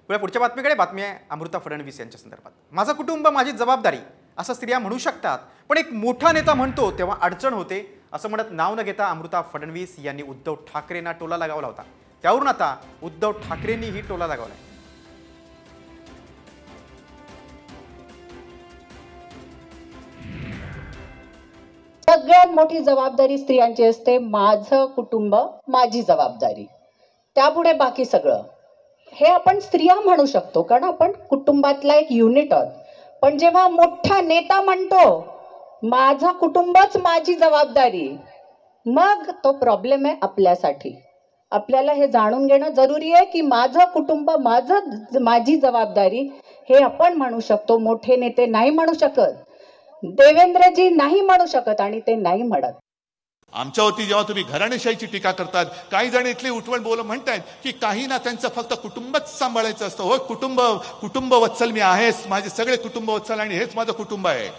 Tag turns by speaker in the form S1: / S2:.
S1: पुढच्या बातमीकडे बातमी आहे अमृता फडणवीस यांच्या संदर्भात। माझं कुटुंब माझी जबाबदारी असं स्त्रिया म्हणू शकतात, पण एक मोठा नेता म्हणतो तेव्हा अडचण होते असं म्हणत नाव न घेता अमृता फडणवीस यांनी उद्धव ठाकरेंना टोला लगावला होता। त्यावरून आता उद्धव ठाकरेंनीही टोला लगावलाय।
S2: सगळ्यात मोठी जबाबदारी स्त्रियांची असते, माझं कुटुंब माझी जबाबदारी, त्यापुढे बाकी सगळं। हे आपण स्त्रिया म्हणू शकतो कारण आपण कुटुंबातला एक युनिट आहोत, पण जेव्हा मोठा नेता म्हणतो माझं कुटुंबच माझी जबाबदारी, मग तो प्रॉब्लेम आहे आपल्यासाठी। आपल्याला हे जाणून घेणं जरुरी आहे की माझं कुटुंब माझी जबाबदारी हे आपण म्हणू शकतो, मोठे नेते नाही म्हणू शकत, देवेंद्रजी नाही म्हणू शकत आणि ते नाही म्हणत।
S3: आमच्यावरती जेव्हा तुम्ही घराणेशाहीची टीका करतात, काही जण इथली उठवण बोल म्हणतात की काही ना त्यांचं फक्त कुटुंबच सांभाळायचं असतं। हो, कुटुंब वत्सल मी आहेच, माझे सगळे कुटुंब वत्सल आणि हेच माझं कुटुंब आहे।